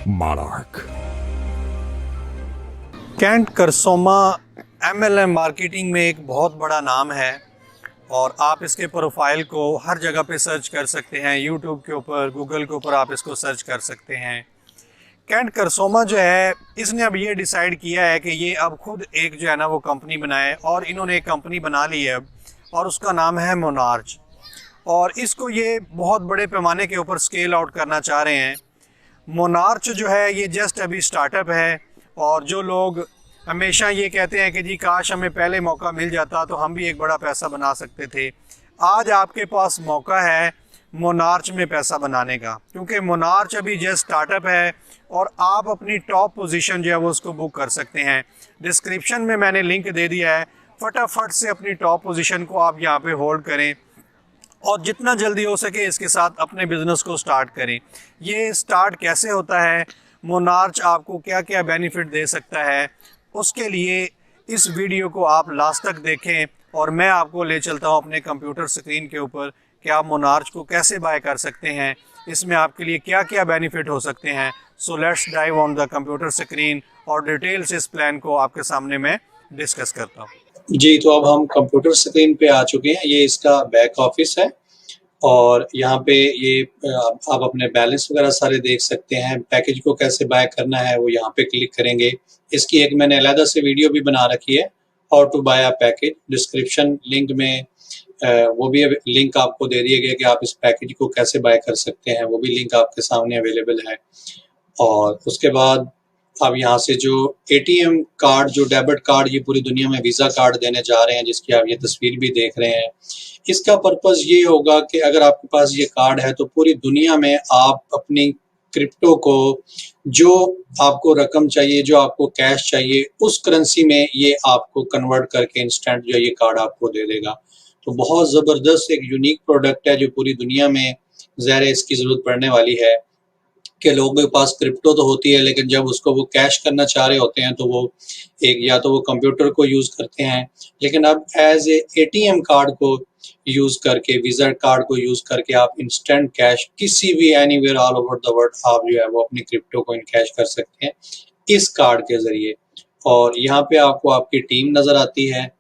Monarch. Cantt करसोमा MLM marketing में एक बहुत बड़ा नाम है और आप इसके प्रोफाइल को हर जगह पे सर्च कर सकते हैं। यूट्यूब के ऊपर, गूगल के ऊपर आप इसको सर्च कर सकते हैं। कैंट करसोमा जो है, इसने अब ये डिसाइड किया है कि ये अब खुद एक जो है ना वो कंपनी बनाए, और इन्होंने एक कंपनी बना ली है अब, और उसका नाम है मोनार्च। और इसको ये बहुत बड़े पैमाने के ऊपर स्केल आउट करना चाह रहे हैं। मोनार्च जो है ये जस्ट अभी स्टार्टअप है, और जो लोग हमेशा ये कहते हैं कि जी काश हमें पहले मौका मिल जाता तो हम भी एक बड़ा पैसा बना सकते थे, आज आपके पास मौका है मोनार्च में पैसा बनाने का, क्योंकि मोनार्च अभी जस्ट स्टार्टअप है और आप अपनी टॉप पोजीशन जो है वो उसको बुक कर सकते हैं। डिस्क्रिप्शन में मैंने लिंक दे दिया है, फटाफट से अपनी टॉप पोजीशन को आप यहाँ पे होल्ड करें और जितना जल्दी हो सके इसके साथ अपने बिज़नेस को स्टार्ट करें। ये स्टार्ट कैसे होता है, मोनार्च आपको क्या क्या बेनिफिट दे सकता है, उसके लिए इस वीडियो को आप लास्ट तक देखें और मैं आपको ले चलता हूँ अपने कंप्यूटर स्क्रीन के ऊपर कि आप मोनार्च को कैसे बाय कर सकते हैं, इसमें आपके लिए क्या क्या बेनिफिट हो सकते हैं। So let's dive on the computer screen और डिटेल से इस प्लान को आपके सामने मैं डिस्कस करता हूँ। जी, तो अब हम कंप्यूटर स्क्रीन पे आ चुके हैं। ये इसका बैक ऑफिस है और यहाँ पे ये आप अपने बैलेंस वगैरह सारे देख सकते हैं। पैकेज को कैसे बाय करना है वो यहाँ पे क्लिक करेंगे। इसकी एक मैंने अलग से वीडियो भी बना रखी है, how to buy a package. Description link में वो भी लिंक आपको दे दिया गया कि आप इस पैकेज को कैसे बाय कर सकते हैं, वो भी लिंक आपके सामने अवेलेबल है। और उसके बाद अब यहाँ से जो ATM कार्ड, जो डेबिट कार्ड ये पूरी दुनिया में वीज़ा कार्ड देने जा रहे हैं, जिसकी आप ये तस्वीर भी देख रहे हैं, इसका पर्पज़ ये होगा कि अगर आपके पास ये कार्ड है तो पूरी दुनिया में आप अपनी क्रिप्टो को, जो आपको रकम चाहिए, जो आपको कैश चाहिए, उस करेंसी में ये आपको कन्वर्ट करके इंस्टेंट जो ये कार्ड आपको दे देगा। तो बहुत ज़बरदस्त एक यूनिक प्रोडक्ट है जो पूरी दुनिया में ज़ाहिर है इसकी ज़रूरत पड़ने वाली है कि लोगों के पास क्रिप्टो तो होती है, लेकिन जब उसको वो कैश करना चाह रहे होते हैं तो वो एक या तो वो कंप्यूटर को यूज़ करते हैं, लेकिन अब एज ए ATM कार्ड को यूज़ करके, वीज़ा कार्ड को यूज़ करके आप इंस्टेंट कैश किसी भी anywhere all over the world आप जो है वो अपनी क्रिप्टो को इन कैश कर सकते हैं इस कार्ड के ज़रिए। और यहाँ पे आपको आपकी टीम नज़र आती है,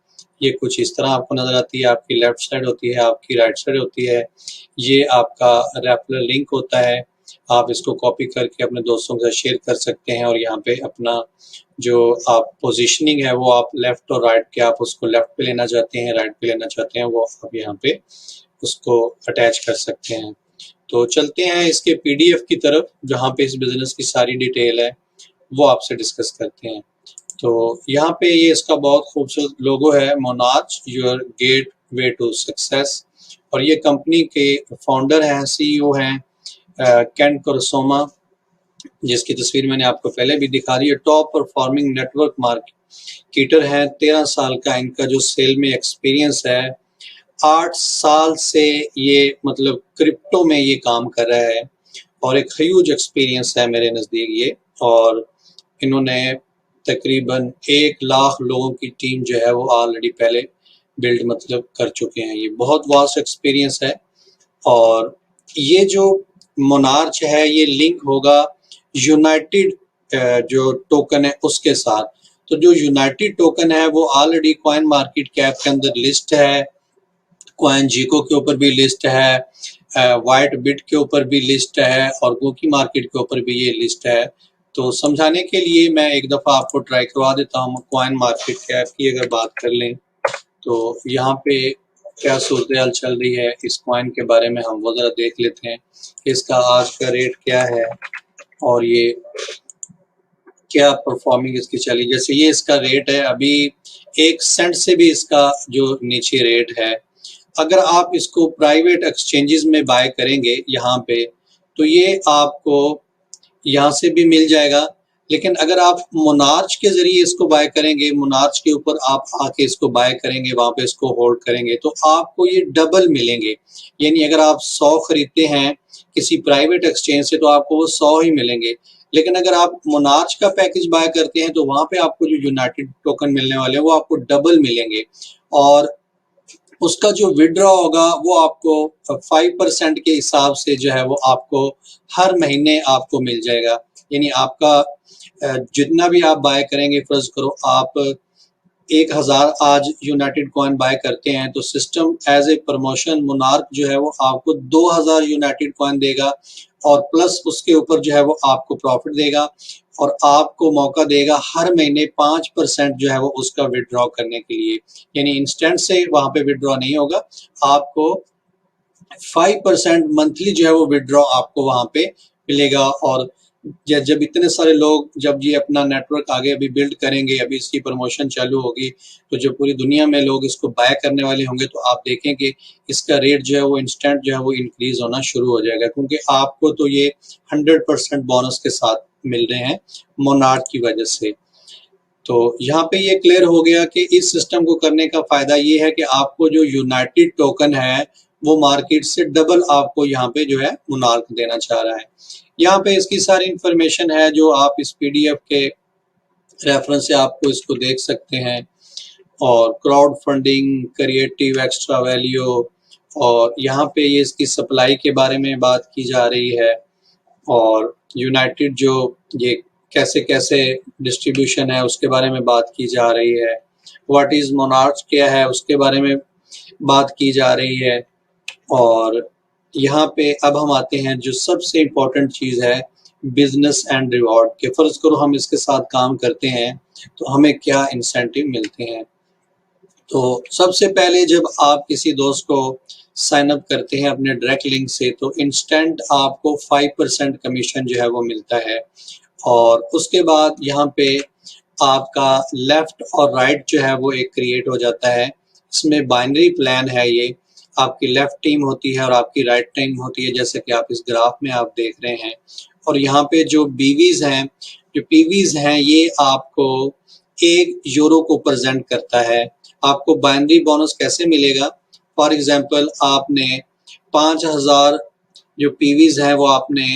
ये कुछ इस तरह आपको नज़र आती है। आपकी लेफ्ट साइड होती है, आपकी राइट साइड होती है। ये आपका रेफरल लिंक होता है, आप इसको कॉपी करके अपने दोस्तों के साथ शेयर कर सकते हैं। और यहाँ पे अपना जो आप पोजीशनिंग है वो आप लेफ़्ट और राइट के, आप उसको लेफ़्ट पे लेना चाहते हैं, राइट पे लेना चाहते हैं, वो आप यहाँ पे उसको अटैच कर सकते हैं। तो चलते हैं इसके PDF की तरफ, जहाँ पे इस बिज़नेस की सारी डिटेल है वो आपसे डिस्कस करते हैं। तो यहाँ पे ये इसका बहुत खूबसूरत लोगो है, Monarch your gateway to success. और ये कंपनी के फाउंडर हैं, CEO हैं कैंट करसोमा, जिसकी तस्वीर मैंने आपको पहले भी दिखा दी है। टॉप परफॉर्मिंग नेटवर्क मार्केटर हैं, 13 साल का इनका जो सेल में एक्सपीरियंस है। 8 साल से ये मतलब क्रिप्टो में ये काम कर रहा है और एक ह्यूज एक्सपीरियंस है मेरे नज़दीक ये। और इन्होंने तकरीबन 1 लाख लोगों की टीम जो है वो ऑलरेडी पहले बिल्ड मतलब कर चुके हैं। ये बहुत वास्ट एक्सपीरियंस है। और ये जो मोनार्च है ये लिंक होगा यूनाइटेड जो टोकन है उसके साथ। तो जो यूनाइटेड टोकन है वो ऑलरेडी कॉइन मार्केट कैप के अंदर लिस्ट है, कॉइन जीको के ऊपर भी लिस्ट है, वाइट बिट के ऊपर भी लिस्ट है और गोकी मार्केट के ऊपर भी ये लिस्ट है। तो समझाने के लिए मैं एक दफ़ा आपको ट्राई करवा देता हूँ। कॉइन मार्केट कैप की अगर बात कर लें तो यहाँ पे क्या सूरत हाल चल रही है इस कॉइन के बारे में हम वो ज़रा देख लेते हैं। इसका आज का रेट क्या है और ये क्या परफॉर्मिंग इसकी चली। जैसे ये इसका रेट है अभी 1 सेंट से भी इसका जो नीचे रेट है। अगर आप इसको प्राइवेट एक्सचेंजेस में बाय करेंगे यहाँ पे तो ये आपको यहाँ से भी मिल जाएगा, लेकिन अगर आप मोनार्च के ज़रिए इसको बाय करेंगे, मोनार्च के ऊपर आप आके इसको बाय करेंगे, वहाँ पे इसको होल्ड करेंगे तो आपको ये डबल मिलेंगे। यानी अगर आप 100 खरीदते हैं किसी प्राइवेट एक्सचेंज से तो आपको वो 100 ही मिलेंगे, लेकिन अगर आप मोनार्च का पैकेज बाय करते हैं तो वहाँ पे आपको जो यूनाइटेड टोकन मिलने वाले हैं वो आपको डबल मिलेंगे। और उसका जो विड्रॉ होगा वो आपको 5% के हिसाब से जो है वो आपको हर महीने आपको मिल जाएगा। यानी आपका जितना भी आप बाय करेंगे, फर्ज करो आप 1000 आज यूनाइटेड कॉइन बाय करते हैं, तो system as a promotion Monarch जो है वो आपको 2000 यूनाइटेड कॉइन देगा और प्लस उसके ऊपर जो है वो आपको प्रॉफिट देगा और आपको मौका देगा हर महीने 5% जो है वो उसका विड्रॉ करने के लिए। यानी इंस्टेंट से वहां पे विड्रॉ नहीं होगा, आपको 5% मंथली जो है वो विड्रॉ आपको वहां पे मिलेगा। और जब इतने सारे लोग जब ये अपना नेटवर्क आगे अभी बिल्ड करेंगे, अभी इसकी प्रमोशन चालू होगी, तो जब पूरी दुनिया में लोग इसको बाय करने वाले होंगे तो आप देखें कि इसका रेट जो है वो इंस्टेंट जो है वो इंक्रीज होना शुरू हो जाएगा, क्योंकि आपको तो ये 100% बोनस के साथ मिल रहे हैं मोनार्क की वजह से। तो यहाँ पे ये क्लियर हो गया कि इस सिस्टम को करने का फायदा ये है कि आपको जो यूनाइटेड टोकन है वो मार्केट से डबल आपको यहाँ पे जो है मोनार्क देना चाह रहा है। यहाँ पे इसकी सारी इंफॉर्मेशन है जो आप इस पीडीएफ के रेफरेंस से आपको इसको देख सकते हैं। और crowd funding, creative extra value, और यहाँ पे ये इसकी सप्लाई के बारे में बात की जा रही है और यूनाइटेड जो ये कैसे कैसे डिस्ट्रीब्यूशन है उसके बारे में बात की जा रही है। व्हाट इज मोनार्क क्या है उसके बारे में बात की जा रही है। और यहाँ पे अब हम आते हैं जो सबसे इम्पोर्टेंट चीज़ है, बिजनेस एंड रिवॉर्ड के। फर्ज करो हम इसके साथ काम करते हैं तो हमें क्या इंसेंटिव मिलते हैं। तो सबसे पहले जब आप किसी दोस्त को साइन अप करते हैं अपने डायरेक्ट लिंक से, तो इंस्टेंट आपको 5% कमीशन जो है वो मिलता है। और उसके बाद यहाँ पे आपका लेफ्ट और राइट जो है वो एक क्रिएट हो जाता है। इसमें बाइनरी प्लान है, ये आपकी लेफ्ट टीम होती है और आपकी राइट टीम होती है, जैसे कि आप इस ग्राफ में आप देख रहे हैं। और यहाँ पे जो बीवीज हैं, जो पीवीज हैं, ये आपको 1 यूरो को प्रेजेंट करता है। आपको बाइनरी बोनस कैसे मिलेगा? फॉर एग्जांपल आपने 5000 जो पीवीज हैं वो आपने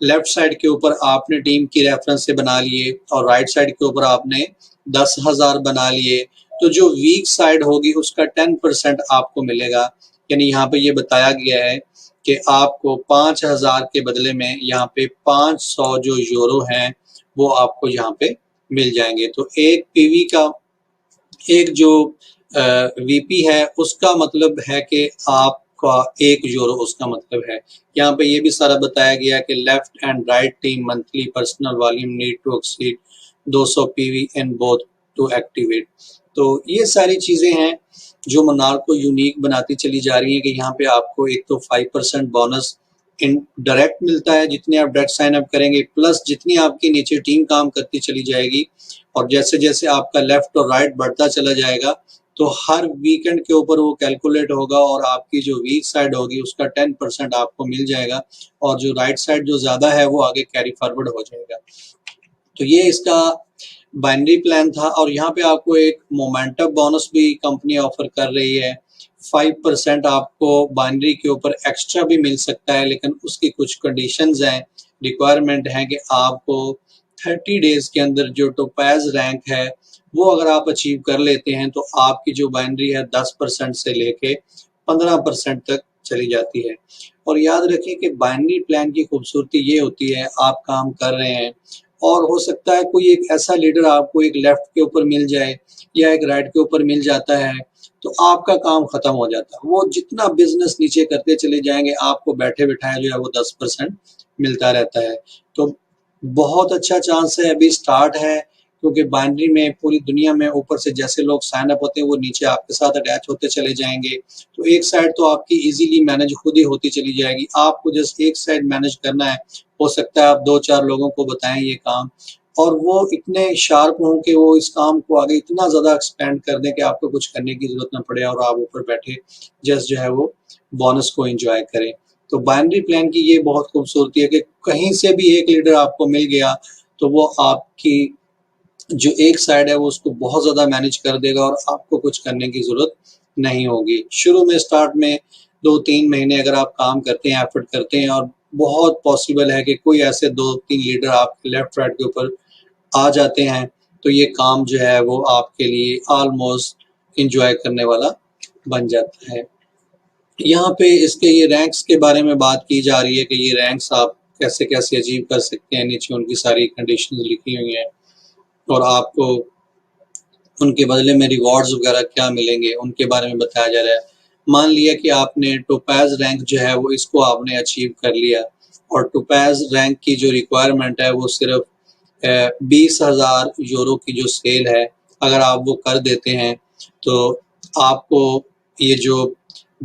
लेफ्ट साइड के ऊपर आपने टीम की रेफरेंस से बना लिए और राइट साइड के ऊपर आपने 10,000 बना लिए, तो जो वीक साइड होगी उसका 10% आपको मिलेगा। यानी यहाँ पे ये बताया गया है कि आपको 5000 के बदले में यहाँ पे 500 जो यूरो हैं वो आपको यहाँ पे मिल जाएंगे। तो एक पीवी का एक जो वीपी है उसका मतलब है कि आपका 1 यूरो उसका मतलब है। यहाँ पे ये भी सारा बताया गया कि left and right team monthly personal volume need to exceed 200 PV in both to activate. तो ये सारी चीज़ें हैं जो मोनार्क को यूनिक बनाती चली जा रही हैं कि यहाँ पे आपको एक तो 5% बोनस इन डायरेक्ट मिलता है जितने आप डायरेक्ट साइन अप करेंगे, प्लस जितनी आपकी नीचे टीम काम करती चली जाएगी और जैसे जैसे आपका लेफ्ट और राइट बढ़ता चला जाएगा तो हर वीकेंड के ऊपर वो कैलकुलेट होगा और आपकी जो वीक साइड होगी उसका 10% आपको मिल जाएगा और जो राइट साइड जो ज़्यादा है वो आगे कैरी फॉरवर्ड हो जाएगा। तो ये इसका बाइनरी प्लान था। और यहाँ पे आपको एक मोमेंटम बोनस भी कंपनी ऑफर कर रही है। 5% आपको बाइनरी के ऊपर एक्स्ट्रा भी मिल सकता है, लेकिन उसकी कुछ कंडीशंस हैं, रिक्वायरमेंट है कि आपको 30 डेज के अंदर जो टोपैज रैंक है वो अगर आप अचीव कर लेते हैं तो आपकी जो बाइनरी है 10% से लेके 15% तक चली जाती है। और याद रखें कि बाइनरी प्लान की खूबसूरती ये होती है, आप काम कर रहे हैं और हो सकता है कोई एक ऐसा लीडर आपको एक लेफ्ट के ऊपर मिल जाए या एक राइट के ऊपर मिल जाता है तो आपका काम खत्म हो जाता है। वो जितना बिजनेस नीचे करते चले जाएंगे आपको बैठे बिठाए जो है वो 10% मिलता रहता है। तो बहुत अच्छा चांस है, अभी स्टार्ट है, क्योंकि बाइनरी में पूरी दुनिया में ऊपर से जैसे लोग साइन अप होते हैं वो नीचे आपके साथ अटैच होते चले जाएंगे। तो एक साइड तो आपकी इजीली मैनेज खुद ही होती चली जाएगी, आपको जस्ट एक साइड मैनेज करना है। हो सकता है आप 2-4 लोगों को बताएं ये काम और वो इतने शार्प हों कि वो इस काम को आगे इतना ज़्यादा एक्सपेंड कर दें कि आपको कुछ करने की ज़रूरत ना पड़े और आप ऊपर बैठे जस्ट जो है वो बोनस को एंजॉय करें। तो बाइनरी प्लान की ये बहुत खूबसूरती है कि कहीं से भी एक लीडर आपको मिल गया तो वो आपकी जो एक साइड है वो उसको बहुत ज़्यादा मैनेज कर देगा और आपको कुछ करने की ज़रूरत नहीं होगी। शुरू में स्टार्ट में 2-3 महीने अगर आप काम करते हैं, एफर्ट करते हैं, और बहुत पॉसिबल है कि कोई ऐसे 2-3 लीडर आपके लेफ्ट राइट के ऊपर आ जाते हैं तो ये काम जो है वो आपके लिए ऑलमोस्ट इंजॉय करने वाला बन जाता है। यहाँ पे इसके ये रैंक्स के बारे में बात की जा रही है कि ये रैंक्स आप कैसे-कैसे अचीव कर सकते हैं, नीचे उनकी सारी कंडीशंस लिखी हुई हैं और आपको उनके बदले में रिवॉर्ड्स वगैरह क्या मिलेंगे, उनके बारे में बताया जा रहा है। मान लिया कि आपने टोपैज़ रैंक जो है वो इसको आपने अचीव कर लिया और टोपैज़ रैंक की जो रिक्वायरमेंट है वो सिर्फ़ 20,000 यूरो की जो सेल है, अगर आप वो कर देते हैं तो आपको ये जो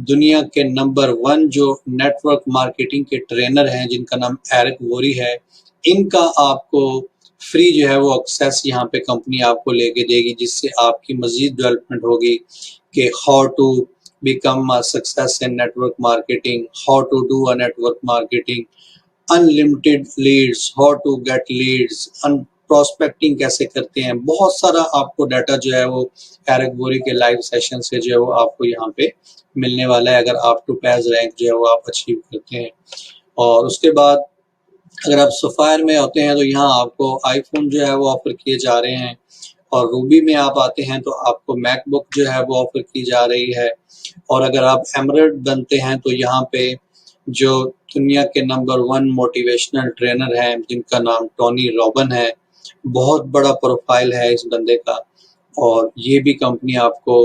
दुनिया के नंबर 1 जो नेटवर्क मार्केटिंग के ट्रेनर हैं जिनका नाम एरिक वोरी है, इनका आपको फ्री जो है वो एक्सेस यहाँ पे कंपनी आपको लेके देगी, जिससे आपकी मज़ीद डेवलपमेंट होगी कि how to become a success in network marketing, how to do a network marketing, unlimited leads, how to get leads, prospecting कैसे करते हैं। बहुत सारा आपको डाटा जो है वो एरिक वोरी के लाइव सेशन से जो है वो आपको यहाँ पे मिलने वाला है, अगर आप टोपैज़ रैंक जो है वो आप अचीव करते हैं। और उसके बाद अगर आप सफ़ायर में होते हैं तो यहाँ आपको आईफ़ोन जो है वो ऑफ़र किए जा रहे हैं और रूबी में आप आते हैं तो आपको मैकबुक जो है वो ऑफ़र की जा रही है और अगर आप एमरल्ड बनते हैं तो यहाँ पे जो दुनिया के नंबर 1 मोटिवेशनल ट्रेनर हैं जिनका नाम टोनी रॉबिन है, बहुत बड़ा प्रोफ़ाइल है इस बंदे का और ये भी कंपनी आपको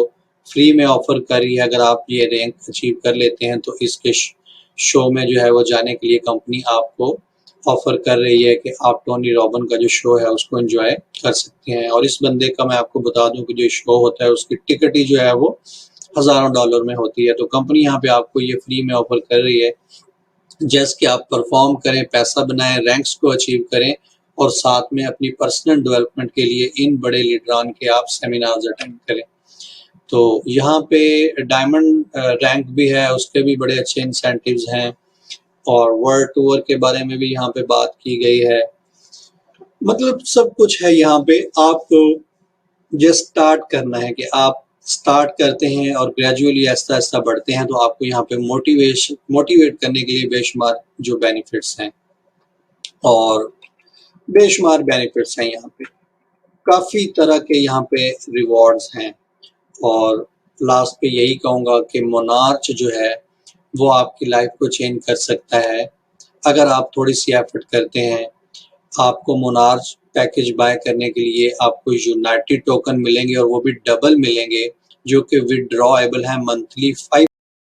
फ्री में ऑफ़र कर रही है। अगर आप ये रैंक अचीव कर लेते हैं तो इसके शो में जो है वो जाने के लिए कंपनी आपको ऑफ़र कर रही है कि आप टोनी रॉबिन का जो शो है उसको एंजॉय कर सकते हैं। और इस बंदे का मैं आपको बता दूं कि जो शो होता है उसकी टिकट ही जो है वो हज़ारों डॉलर में होती है। तो कंपनी यहाँ पे आपको ये फ्री में ऑफ़र कर रही है जस्ट कि आप परफॉर्म करें, पैसा बनाएं, रैंक्स को अचीव करें और साथ में अपनी पर्सनल डेवलपमेंट के लिए इन बड़े लीडरान के आप सेमिनार्स अटेंड करें। तो यहाँ पे डायमंड रैंक भी है, उसके भी बड़े अच्छे इंसेंटिव्स हैं और वर्ल्ड टूर के बारे में भी यहाँ पे बात की गई है। मतलब सब कुछ है यहाँ पे, आपको जस्ट स्टार्ट करना है कि आप स्टार्ट करते हैं और ग्रेजुअली आहिस्ता-आहिस्ता बढ़ते हैं, तो आपको यहाँ पे मोटिवेट करने के लिए बेशुमार जो बेनिफिट्स हैं और बेशुमार बेनिफिट्स हैं यहाँ पे। काफ़ी तरह के यहाँ पे रिवॉर्ड्स हैं और लास्ट पे यही कहूँगा कि मोनार्च जो है वो आपकी लाइफ को चेंज कर सकता है अगर आप थोड़ी सी एफर्ट करते हैं। आपको मोनार्च पैकेज बाय करने के लिए आपको यूनाइटेड टोकन मिलेंगे और वो भी डबल मिलेंगे जो कि विड्रॉएबल है मंथली